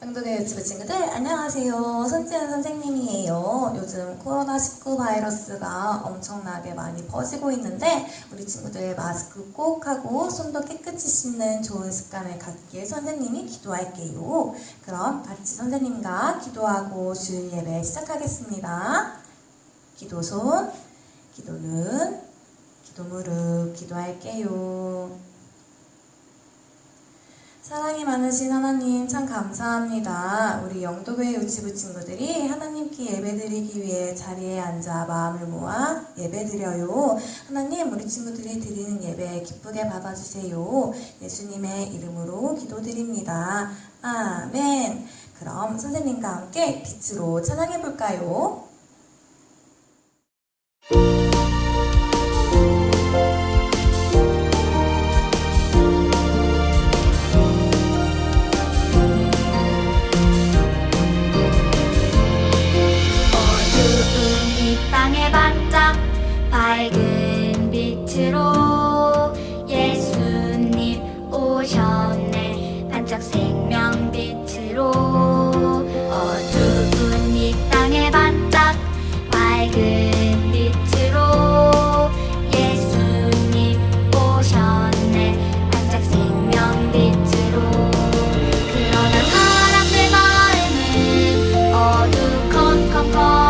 영덕의 유튜브 친구들 안녕하세요. 손지은 선생님이에요. 요즘 코로나19 바이러스가 엄청나게 많이 퍼지고 있는데 우리 친구들 마스크 꼭 하고 손도 깨끗이 씻는 좋은 습관을 갖기에 선생님이 기도할게요. 그럼 같이 선생님과 기도하고 주일 예배 시작하겠습니다. 기도손, 기도눈, 기도무릎 기도할게요. 사랑이 많으신 하나님 참 감사합니다. 우리 영도교회 유치부 친구들이 하나님께 예배드리기 위해 자리에 앉아 마음을 모아 예배드려요. 하나님 우리 친구들이 드리는 예배 기쁘게 받아주세요. 예수님의 이름으로 기도드립니다. 아멘. 그럼 선생님과 함께 빛으로 찬양해볼까요? 밝은 빛으로 예수님 오셨네. 반짝 생명빛으로 어두운 이 땅에 반짝 밝은 빛으로 예수님 오셨네. 반짝 생명빛으로. 그러나 사람들 마음은 어두컴컴컴.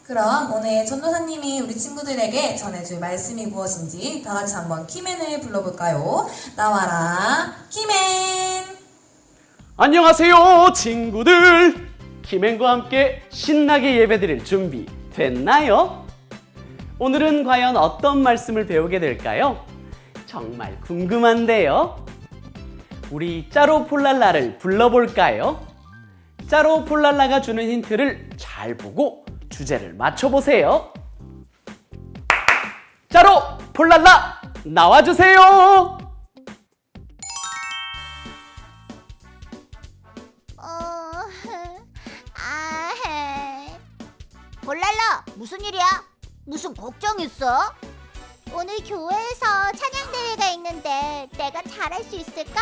그럼 오늘 전도사님이 우리 친구들에게 전해줄 말씀이 무엇인지 다 같이 한번 키맨을 불러볼까요? 나와라 키맨. 안녕하세요 친구들. 키맨과 함께 신나게 예배드릴 준비 됐나요? 오늘은 과연 어떤 말씀을 배우게 될까요? 정말 궁금한데요. 우리 짜로폴랄라를 불러볼까요? 짜로폴랄라가 주는 힌트를 잘 보고 주제를 맞춰보세요. 짜로폴랄라 나와주세요. 볼랄라, 무슨 일이야? 무슨 걱정 있어? 오늘 교회에서 찬양대회가 있는데 내가 잘할 수 있을까?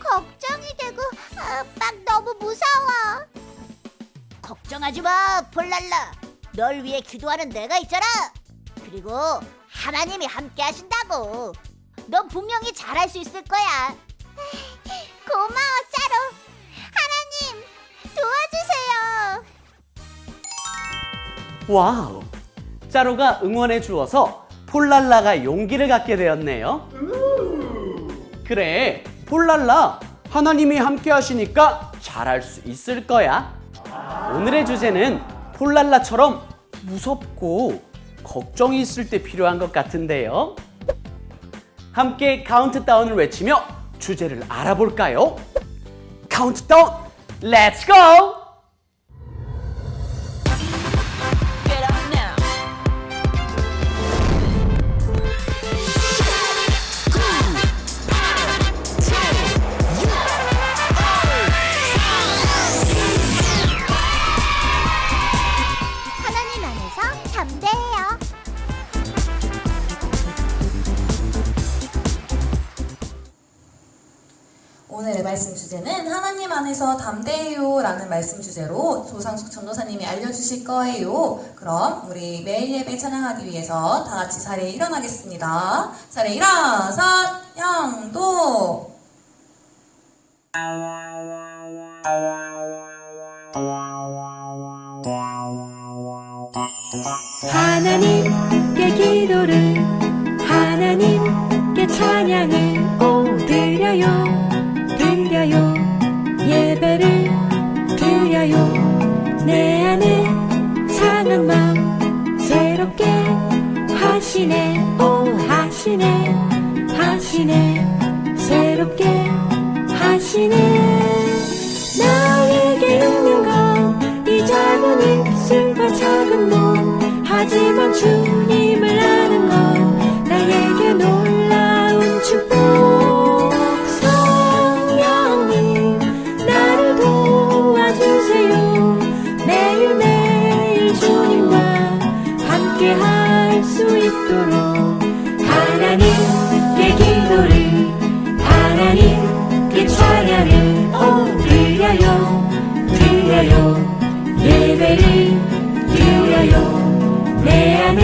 걱정이 되고 막 너무 무서워. 걱정하지 마, 볼랄라. 널 위해 기도하는 내가 있잖아. 그리고 하나님이 함께 하신다고. 넌 분명히 잘할 수 있을 거야. 고마워, 짜로. 하나님, 도와주세요. 와우, 짜로가 응원해 주어서 폴랄라가 용기를 갖게 되었네요. 그래, 폴랄라, 하나님이 함께 하시니까 잘할 수 있을 거야. 오늘의 주제는 폴랄라처럼 무섭고 걱정이 있을 때 필요한 것 같은데요. 함께 카운트다운을 외치며 주제를 알아볼까요? 카운트다운, 렛츠 고! 하나님 안에서 담대해요. 오늘의 말씀 주제는 하나님 안에서 담대해요 라는 말씀 주제로 조상숙 전도사님이 알려주실 거예요. 그럼 우리 매일 예배 찬양하기 위해서 다 같이 자리에 일어나겠습니다. 자리에 일어서 영도. 하나님께 기도를 하나님께 찬양을 드려요 드려요 예배를 드려요 내 안에 상한 마음 새롭게 하시네 하시네 하시네 새롭게 하시네 나에게 있는 건 이 작은 입술과 작은 몸 하지만 주님을 아는 건 나에게 놀라운 축복 성령님 나를 도와주세요 매일매일 주님과 함께 할 수 있도록 하나님께 기도를 하나님께 찬양을 드려요 드려요 예배를 드려요 내 안에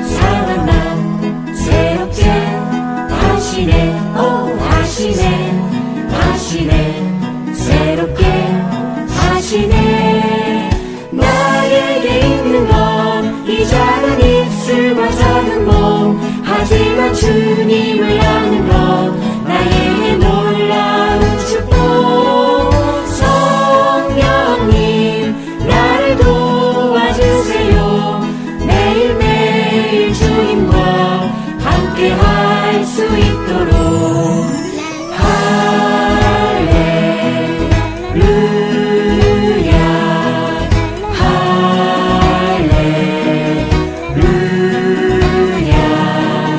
상한 마음 새롭게 하시네 하시네 하시네 새롭게 하시네 나에게 있는 건 이 작은 입술과 작은 몸 하지만 주님을 아는 건 나에게 놀라운 축복 성령님 나를 도와주세요 매일매일 주님과 함께 할 수 있도록 할렐루야 할렐루야 할렐루야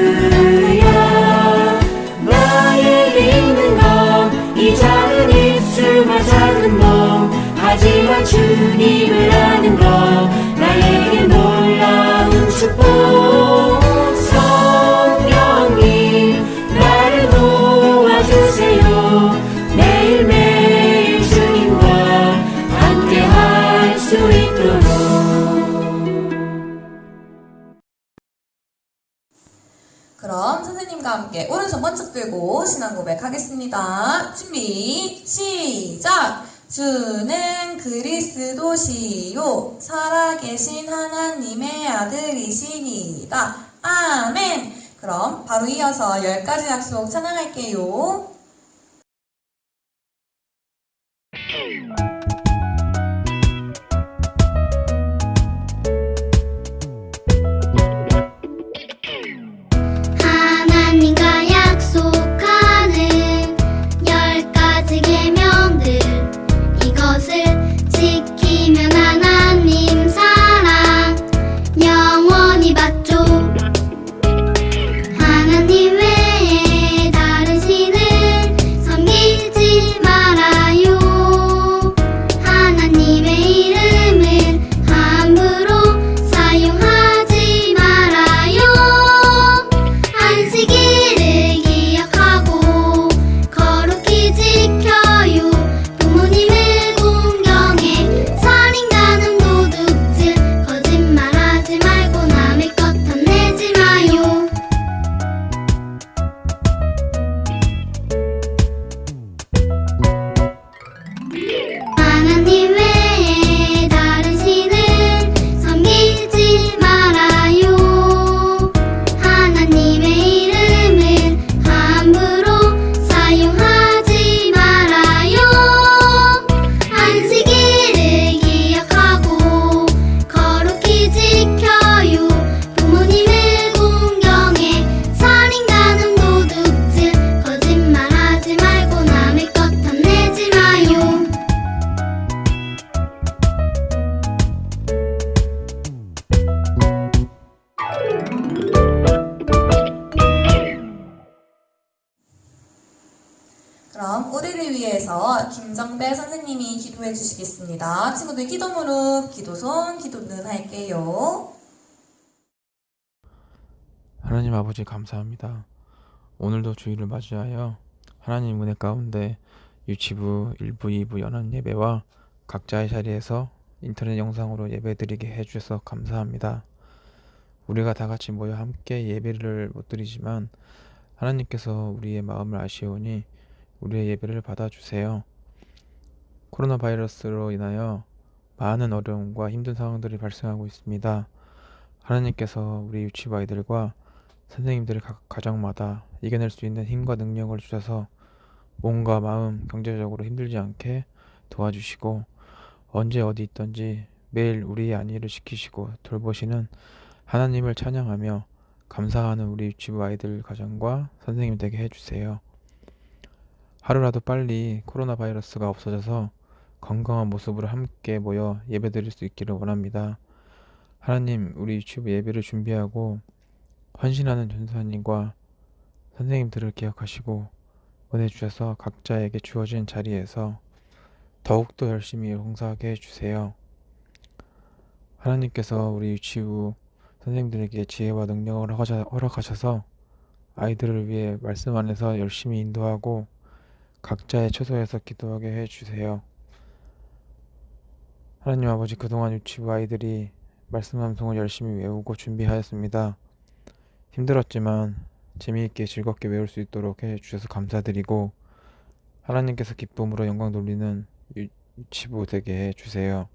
할렐루야 나에게 있는 건 이 작은 입술과 작은 몸 하지만 주님을 아는 건 나에게 놀라운 축복 성령님 나를 도와주세요 매일매일 주님과 함께 할 수 있도록 그럼 선생님과 함께 오른손 번쩍 들고 신앙 고백하겠습니다. 준비 시작. 주는 그리스도시요 살아계신 하나님의 아들이시니이다. 아멘. 그럼 바로 이어서 10가지 약속 찬양할게요. 하나님과 약속하는 10가지 계명들 이것을 지키면 하나님 사랑 영원히 받죠 하나님 외에 다른 신을 섬기지 말아요 하나님의 이름을 함부로 사용하지 말아요 안식일을 기억하고 거룩히 지켜요 부모님을 공경해 살인 간음 도둑질 거짓말하지 말고 남의 것 탐내지 마요 하나님 외에 다른 신을 섬기지 말아요 하나님의 이름을 그럼 우리를 위해서 김정배 선생님이 기도해 주시겠습니다. 친구들 기도 무릎, 기도손, 기도는 할게요. 하나님 아버지 감사합니다. 오늘도 주일을 맞이하여 하나님 은혜 가운데 유치부 1부, 2부 연합 예배와 각자의 자리에서 인터넷 영상으로 예배드리게 해주셔서 감사합니다. 우리가 다 같이 모여 함께 예배를 못 드리지만 하나님께서 우리의 마음을 아시오니 우리의 예배를 받아주세요. 코로나 바이러스로 인하여 많은 어려움과 힘든 상황들이 발생하고 있습니다. 하나님께서 우리 유치부 아이들과 선생님들의 각 가정마다 이겨낼 수 있는 힘과 능력을 주셔서 몸과 마음, 경제적으로 힘들지 않게 도와주시고 언제 어디 있든지 매일 우리의 안위를 지키시고 돌보시는 하나님을 찬양하며 감사하는 우리 유치부 아이들 가정과 선생님 되게 해주세요. 하루라도 빨리 코로나 바이러스가 없어져서 건강한 모습으로 함께 모여 예배드릴 수 있기를 원합니다. 하나님, 우리 유치부 예배를 준비하고 헌신하는 전사님과 선생님들을 기억하시고 은혜 주셔서 각자에게 주어진 자리에서 더욱더 열심히 봉사하게 해주세요. 하나님께서 우리 유치부 선생님들에게 지혜와 능력을 허락하셔서 아이들을 위해 말씀 안에서 열심히 인도하고 각자의 처소에서 기도하게 해주세요. 하나님 아버지, 그동안 유치부 아이들이 말씀 함송을 열심히 외우고 준비하였습니다. 힘들었지만 재미있게 즐겁게 외울 수 있도록 해주셔서 감사드리고 하나님께서 기쁨으로 영광 돌리는 유치부 되게 해주세요.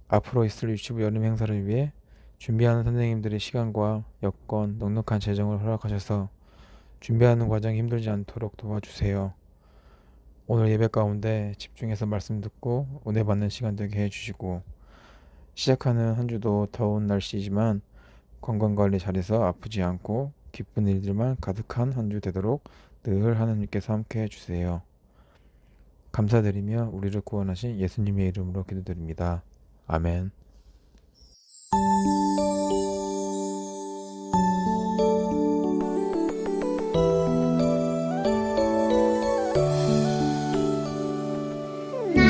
앞으로 있을 유치부 여름 행사를 위해 준비하는 선생님들의 시간과 여건, 넉넉한 재정을 허락하셔서 준비하는 과정이 힘들지 않도록 도와주세요. 오늘 예배 가운데 집중해서 말씀 듣고 은혜 받는 시간 되게 해주시고 시작하는 한 주도 더운 날씨지만 건강관리 잘해서 아프지 않고 기쁜 일들만 가득한 한 주 되도록 늘 하나님께서 함께 해주세요. 감사드리며 우리를 구원하신 예수님의 이름으로 기도드립니다. 아멘.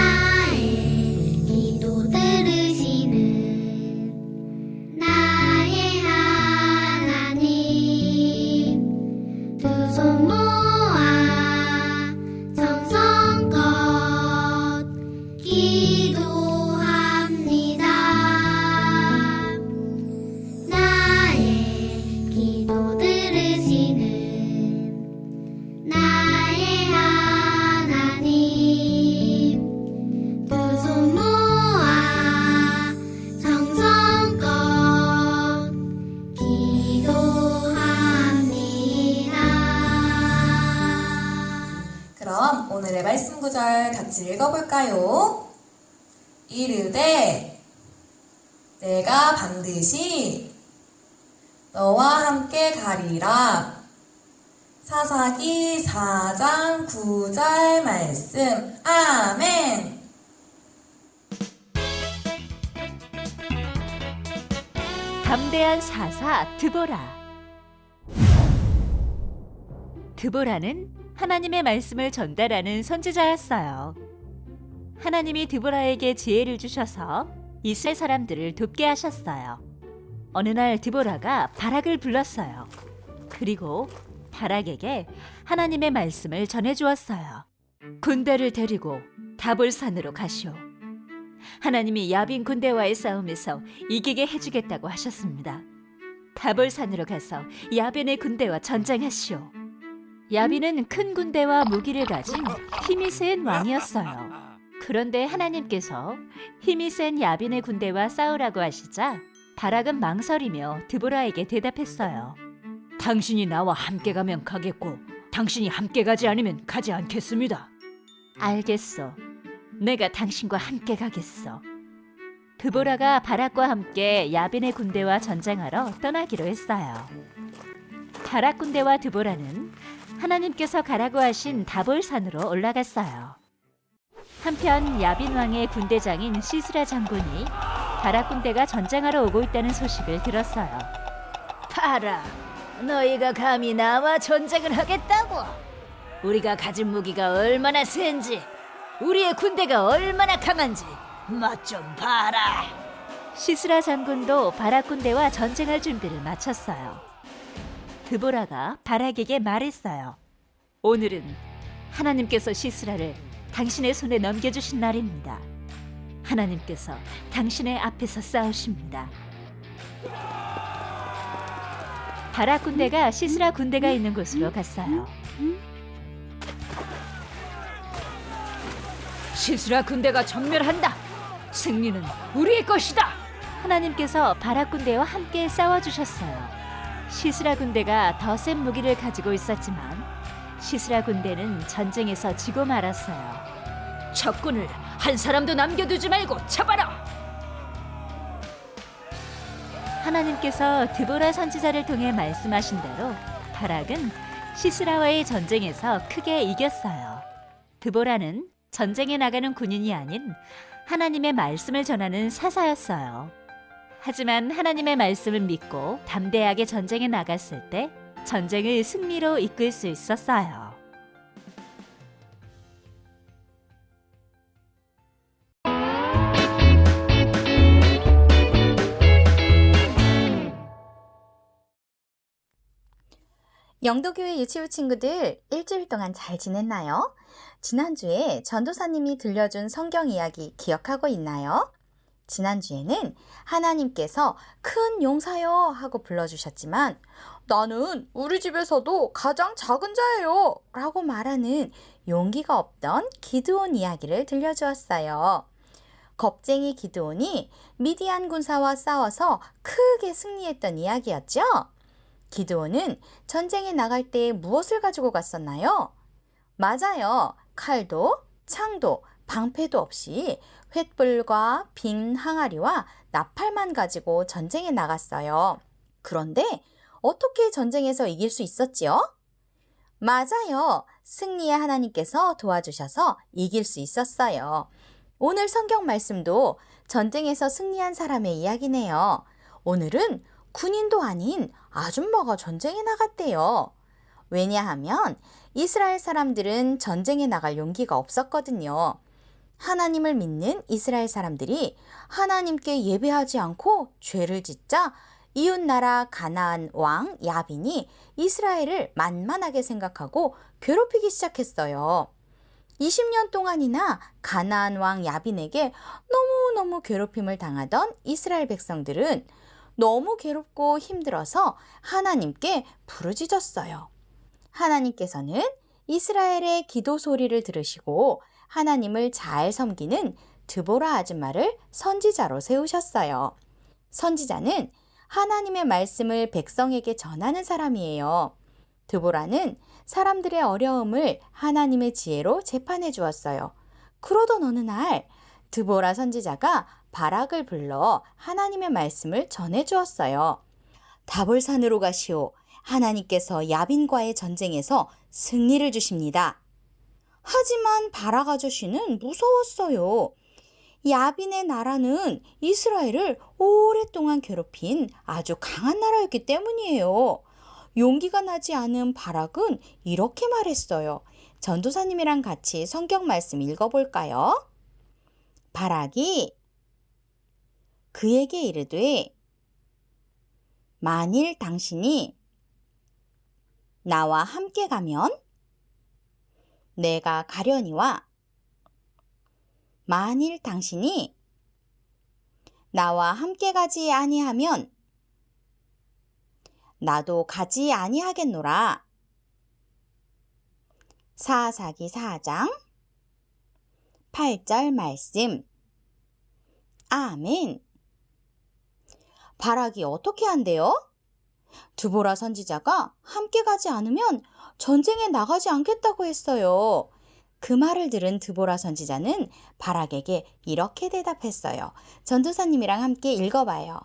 나의 기도 들으시는 나의 하나님 두 손 모아 정성껏 기도합니다. 나의 기도 들으시는 나의 하나님 두 손 모아 정성껏 기도합니다. 그럼 오늘의 말씀 구절 같이 읽어볼까요? 이르되 내가 반드시 너와 함께 가리라. 사사기 4장 9절 말씀. 아멘. 담대한 사사 드보라. 드보라는 하나님의 말씀을 전달하는 선지자였어요. 하나님이 드보라에게 지혜를 주셔서 이스라엘 사람들을 돕게 하셨어요. 어느 날 드보라가 바락을 불렀어요. 그리고 바락에게 하나님의 말씀을 전해주었어요. 군대를 데리고 다볼산으로 가시오. 하나님이 야빈 군대와의 싸움에서 이기게 해주겠다고 하셨습니다. 다볼산으로 가서 야빈의 군대와 전쟁하시오. 야빈은 큰 군대와 무기를 가진 힘이 센 왕이었어요. 그런데 하나님께서 힘이 센 야빈의 군대와 싸우라고 하시자 바락은 망설이며 드보라에게 대답했어요. 당신이 나와 함께 가면 가겠고 당신이 함께 가지 않으면 가지 않겠습니다. 알겠어. 내가 당신과 함께 가겠어. 드보라가 바락과 함께 야빈의 군대와 전쟁하러 떠나기로 했어요. 바락 군대와 드보라는 하나님께서 가라고 하신 다볼산으로 올라갔어요. 한편 야빈 왕의 군대장인 시스라 장군이 바락 군대가 전쟁하러 오고 있다는 소식을 들었어요. 바락, 너희가 감히 나와 전쟁을 하겠다고? 우리가 가진 무기가 얼마나 센지, 우리의 군대가 얼마나 강한지 맛 좀 봐라. 시스라 장군도 바락 군대와 전쟁할 준비를 마쳤어요. 드보라가 바락에게 말했어요. 오늘은 하나님께서 시스라를 당신의 손에 넘겨주신 날입니다. 하나님께서 당신의 앞에서 싸우십니다. 바락 군대가 시스라 군대가 있는 곳으로 갔어요. 시스라 군대가 전멸한다. 승리는 우리의 것이다. 하나님께서 바락 군대와 함께 싸워주셨어요. 시스라 군대가 더 센 무기를 가지고 있었지만 시스라 군대는 전쟁에서 지고 말았어요. 적군을 한 사람도 남겨두지 말고 잡아라. 하나님께서 드보라 선지자를 통해 말씀하신 대로 바락은 시스라와의 전쟁에서 크게 이겼어요. 드보라는 전쟁에 나가는 군인이 아닌 하나님의 말씀을 전하는 사사였어요. 하지만 하나님의 말씀을 믿고 담대하게 전쟁에 나갔을 때 전쟁을 승리로 이끌 수 있었어요. 영도교회 유치부 친구들 일주일 동안 잘 지냈나요? 지난주에 전도사님이 들려준 성경 이야기 기억하고 있나요? 지난주에는 하나님께서 큰 용사여 하고 불러주셨지만 나는 우리 집에서도 가장 작은 자예요 라고 말하는 용기가 없던 기드온 이야기를 들려주었어요. 겁쟁이 기드온이 미디안 군사와 싸워서 크게 승리했던 이야기였죠? 기드온은 전쟁에 나갈 때 무엇을 가지고 갔었나요? 맞아요. 칼도, 창도, 방패도 없이 횃불과 빈 항아리와 나팔만 가지고 전쟁에 나갔어요. 그런데 어떻게 전쟁에서 이길 수 있었지요? 맞아요. 승리의 하나님께서 도와주셔서 이길 수 있었어요. 오늘 성경 말씀도 전쟁에서 승리한 사람의 이야기네요. 오늘은 군인도 아닌 아줌마가 전쟁에 나갔대요. 왜냐하면 이스라엘 사람들은 전쟁에 나갈 용기가 없었거든요. 하나님을 믿는 이스라엘 사람들이 하나님께 예배하지 않고 죄를 짓자 이웃나라 가나안 왕 야빈이 이스라엘을 만만하게 생각하고 괴롭히기 시작했어요. 20년 동안이나 가나안 왕 야빈에게 너무너무 괴롭힘을 당하던 이스라엘 백성들은 너무 괴롭고 힘들어서 하나님께 부르짖었어요. 하나님께서는 이스라엘의 기도 소리를 들으시고 하나님을 잘 섬기는 드보라 아줌마를 선지자로 세우셨어요. 선지자는 하나님의 말씀을 백성에게 전하는 사람이에요. 드보라는 사람들의 어려움을 하나님의 지혜로 재판해 주었어요. 그러던 어느 날 드보라 선지자가 바락을 불러 하나님의 말씀을 전해 주었어요. 다볼산으로 가시오. 하나님께서 야빈과의 전쟁에서 승리를 주십니다. 하지만 바락 아저씨는 무서웠어요. 야빈의 나라는 이스라엘을 오랫동안 괴롭힌 아주 강한 나라였기 때문이에요. 용기가 나지 않은 바락은 이렇게 말했어요. 전도사님이랑 같이 성경 말씀 읽어볼까요? 바락이 그에게 이르되 만일 당신이 나와 함께 가면 내가 가려니와 만일 당신이 나와 함께 가지 아니하면 나도 가지 아니하겠노라. 사사기 4장 8절 말씀. 아멘. 바락이 어떻게 한대요? 드보라 선지자가 함께 가지 않으면 전쟁에 나가지 않겠다고 했어요. 그 말을 들은 드보라 선지자는 바락에게 이렇게 대답했어요. 전도사님이랑 함께 읽어봐요.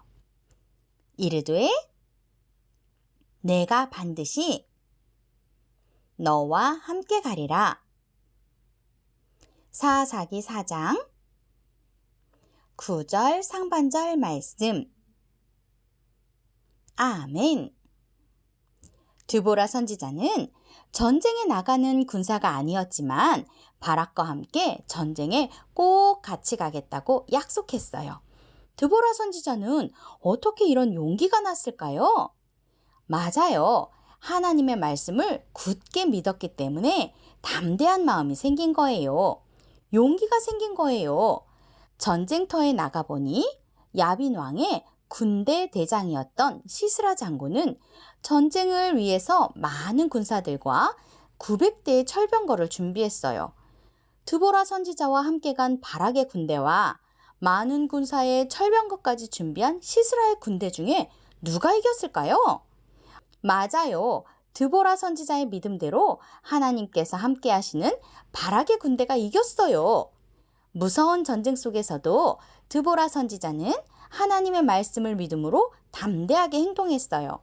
이르되 내가 반드시 너와 함께 가리라. 사사기 4장 9절 상반절 말씀. 아멘. 드보라 선지자는 전쟁에 나가는 군사가 아니었지만 바락과 함께 전쟁에 꼭 같이 가겠다고 약속했어요. 드보라 선지자는 어떻게 이런 용기가 났을까요? 맞아요. 하나님의 말씀을 굳게 믿었기 때문에 담대한 마음이 생긴 거예요. 용기가 생긴 거예요. 전쟁터에 나가보니 야빈 왕의 군대 대장이었던 시스라 장군은 전쟁을 위해서 많은 군사들과 900대의 철병거를 준비했어요. 드보라 선지자와 함께 간 바락의 군대와 많은 군사의 철병거까지 준비한 시스라의 군대 중에 누가 이겼을까요? 맞아요. 드보라 선지자의 믿음대로 하나님께서 함께 하시는 바락의 군대가 이겼어요. 무서운 전쟁 속에서도 드보라 선지자는 하나님의 말씀을 믿음으로 담대하게 행동했어요.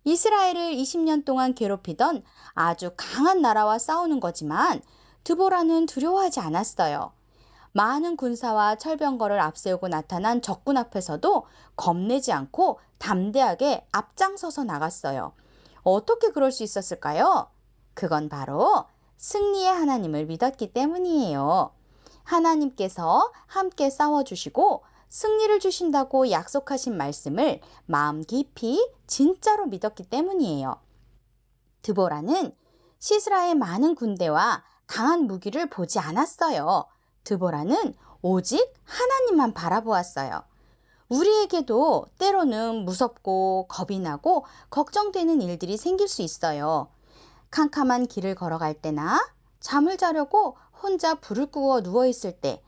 이스라엘을 20년 동안 괴롭히던 아주 강한 나라와 싸우는 거지만 드보라는 두려워하지 않았어요. 많은 군사와 철병거를 앞세우고 나타난 적군 앞에서도 겁내지 않고 담대하게 앞장서서 나갔어요. 어떻게 그럴 수 있었을까요? 그건 바로 승리의 하나님을 믿었기 때문이에요. 하나님께서 함께 싸워주시고 승리를 주신다고 약속하신 말씀을 마음 깊이 진짜로 믿었기 때문이에요. 드보라는 시스라의 많은 군대와 강한 무기를 보지 않았어요. 드보라는 오직 하나님만 바라보았어요. 우리에게도 때로는 무섭고 겁이 나고 걱정되는 일들이 생길 수 있어요. 캄캄한 길을 걸어갈 때나 잠을 자려고 혼자 불을 끄고 누워있을 때,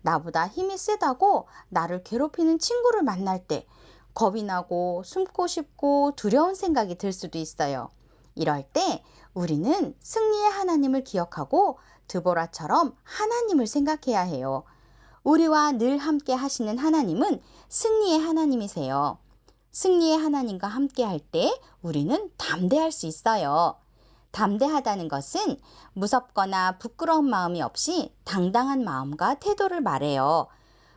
나보다 힘이 세다고 나를 괴롭히는 친구를 만날 때 겁이 나고 숨고 싶고 두려운 생각이 들 수도 있어요. 이럴 때 우리는 승리의 하나님을 기억하고 드보라처럼 하나님을 생각해야 해요. 우리와 늘 함께 하시는 하나님은 승리의 하나님이세요. 승리의 하나님과 함께 할 때 우리는 담대할 수 있어요. 담대하다는 것은 무섭거나 부끄러운 마음이 없이 당당한 마음과 태도를 말해요.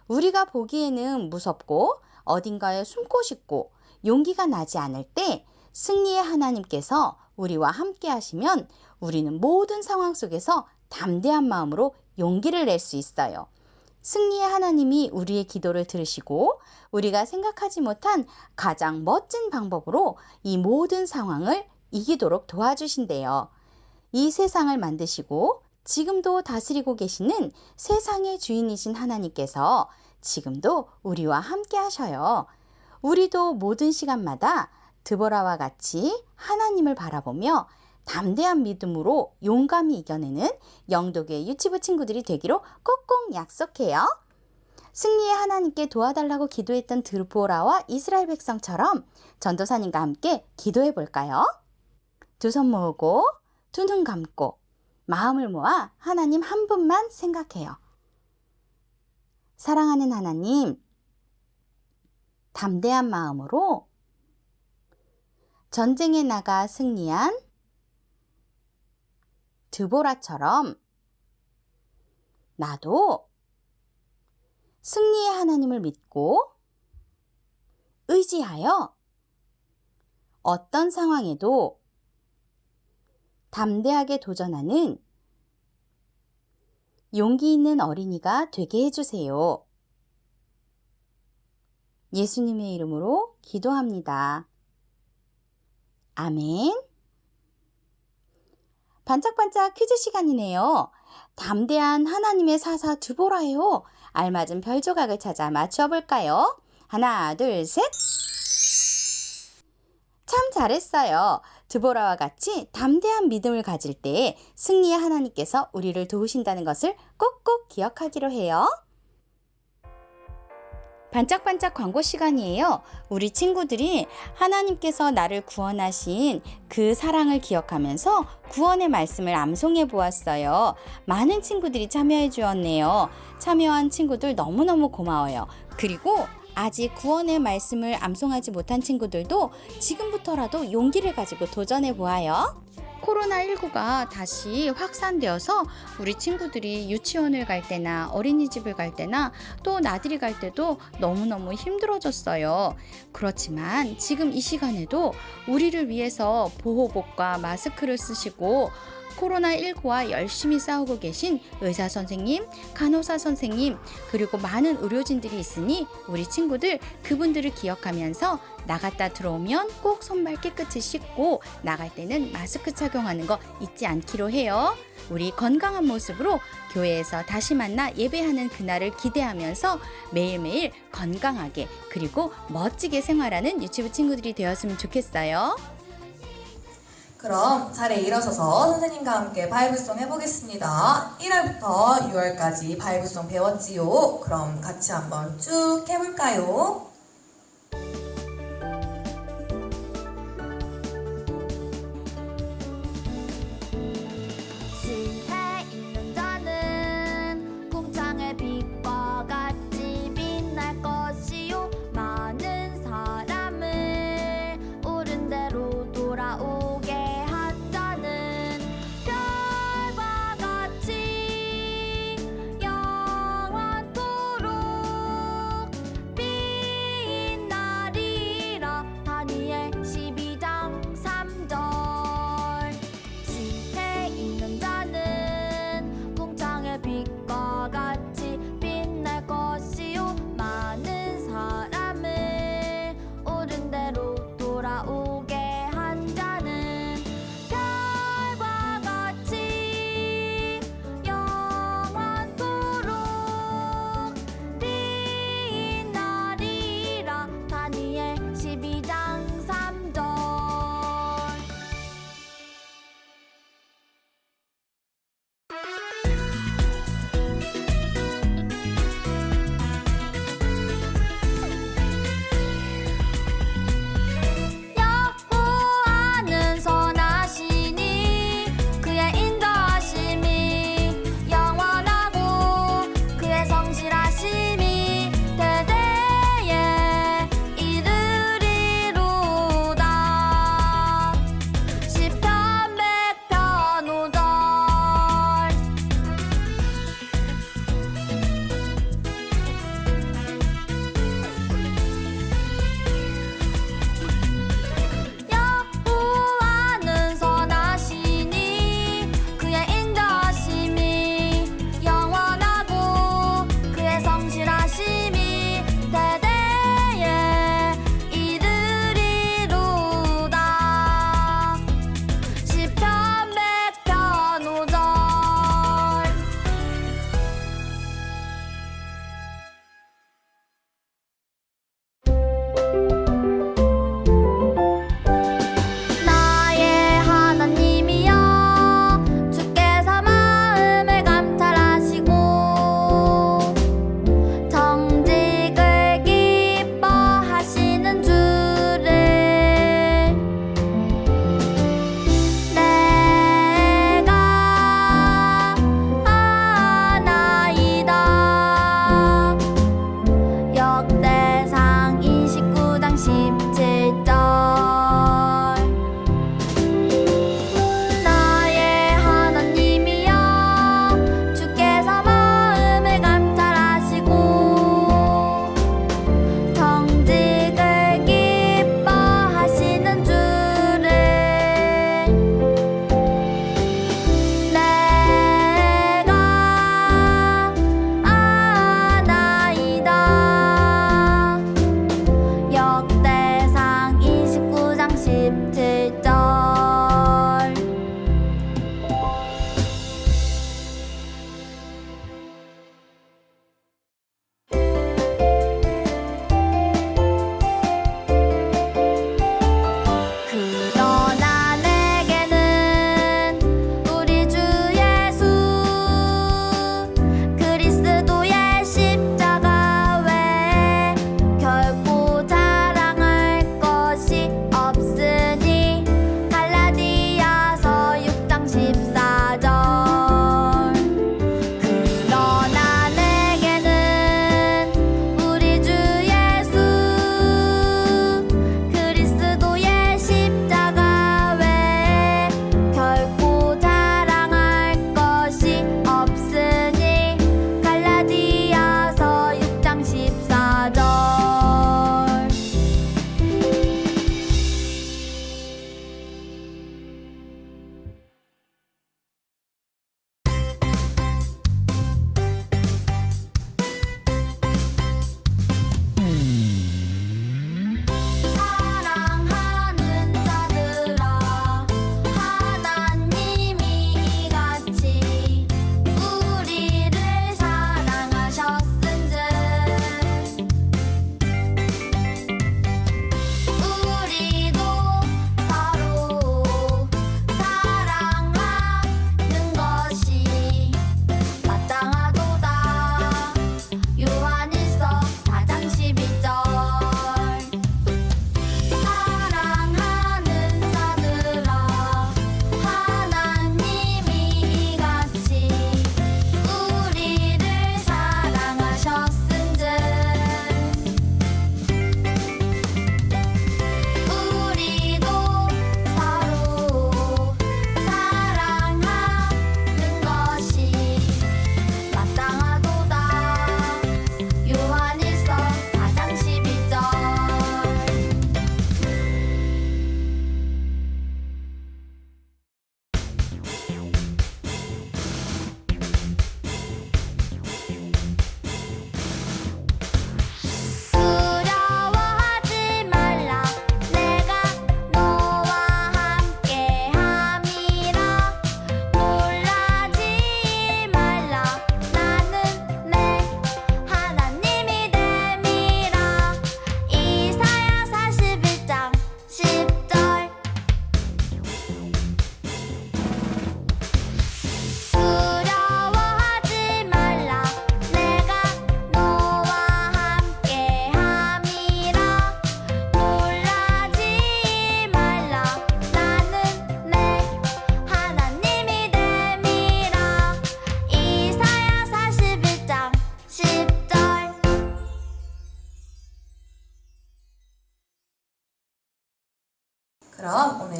우리가 보기에는 무섭고 어딘가에 숨고 싶고 용기가 나지 않을 때 승리의 하나님께서 우리와 함께 하시면 우리는 모든 상황 속에서 담대한 마음으로 용기를 낼 수 있어요. 승리의 하나님이 우리의 기도를 들으시고 우리가 생각하지 못한 가장 멋진 방법으로 이 모든 상황을 이기도록 도와주신대요. 이 세상을 만드시고 지금도 다스리고 계시는 세상의 주인이신 하나님께서 지금도 우리와 함께 하셔요. 우리도 모든 시간마다 드보라와 같이 하나님을 바라보며 담대한 믿음으로 용감히 이겨내는 영도교회 유치부 친구들이 되기로 꼭꼭 약속해요. 승리의 하나님께 도와달라고 기도했던 드보라와 이스라엘 백성처럼 전도사님과 함께 기도해 볼까요? 두 손 모으고 두 눈 감고 마음을 모아 하나님 한 분만 생각해요. 사랑하는 하나님, 담대한 마음으로 전쟁에 나가 승리한 드보라처럼 나도 승리의 하나님을 믿고 의지하여 어떤 상황에도 담대하게 도전하는 용기 있는 어린이가 되게 해주세요. 예수님의 이름으로 기도합니다. 아멘. 반짝반짝 퀴즈 시간이네요. 담대한 하나님의 사사 드보라예요. 알맞은 별 조각을 찾아 맞춰볼까요? 하나, 둘, 셋. 참 잘했어요. 드보라와 같이 담대한 믿음을 가질 때 승리의 하나님께서 우리를 도우신다는 것을 꼭꼭 기억하기로 해요. 반짝반짝 광고 시간이에요. 우리 친구들이 하나님께서 나를 구원하신 그 사랑을 기억하면서 구원의 말씀을 암송해 보았어요. 많은 친구들이 참여해 주었네요. 참여한 친구들 너무너무 고마워요. 그리고 아직 구원의 말씀을 암송하지 못한 친구들도 지금부터라도 용기를 가지고 도전해 보아요. 코로나19가 다시 확산되어서 우리 친구들이 유치원을 갈 때나 어린이집을 갈 때나 또 나들이 갈 때도 너무너무 힘들어졌어요. 그렇지만 지금 이 시간에도 우리를 위해서 보호복과 마스크를 쓰시고 코로나19와 열심히 싸우고 계신 의사 선생님, 간호사 선생님, 그리고 많은 의료진들이 있으니 우리 친구들 그분들을 기억하면서 나갔다 들어오면 꼭 손발 깨끗이 씻고 나갈 때는 마스크 착용하는 거 잊지 않기로 해요. 우리 건강한 모습으로 교회에서 다시 만나 예배하는 그날을 기대하면서 매일매일 건강하게 그리고 멋지게 생활하는 유치부 친구들이 되었으면 좋겠어요. 그럼 자리에 일어서서 선생님과 함께 바이블송 해보겠습니다. 1월부터 6월까지 바이블송 배웠지요. 그럼 같이 한번 쭉 해볼까요? 실해 있는 자는 궁창의 빛과 같이 빛날 것이요 많은 사람을 옳은 대로 돌아오게 한 자는 별과 같이 영원토록 빛나리라.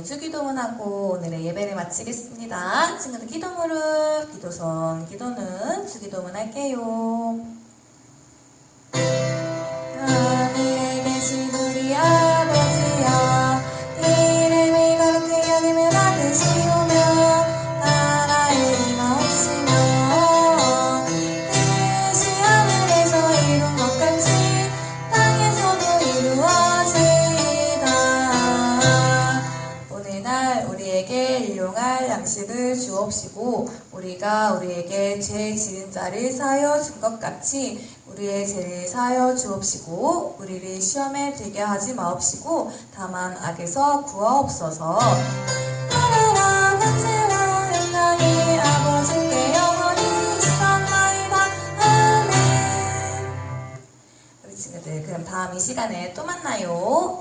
오늘 주기도문하고 오늘의 예배를 마치겠습니다. 친구들 기도 무릎, 기도손, 기도는 주기도문 할게요. 하늘에 계신 우리 아버지여, 이름이 거룩히 여김을 받으시오며 나라의 임하옵시며 뜻이 하늘에서 이룬 것 같이 땅에서도 이루어지이다. 오늘날 우리에게 일용할 양식을 주옵시고 우리가 우리에게 죄 지은 자를 사하여 준 것 같이 우리의 죄를 사하여 주옵시고 우리를 시험에 들게 하지 마옵시고 다만 악에서 구하옵소서. 나라와 권세와 영광이 아버지께 영원히 있사옵나이다. 아멘. 우리 친구들 그럼 다음 이 시간에 또 만나요.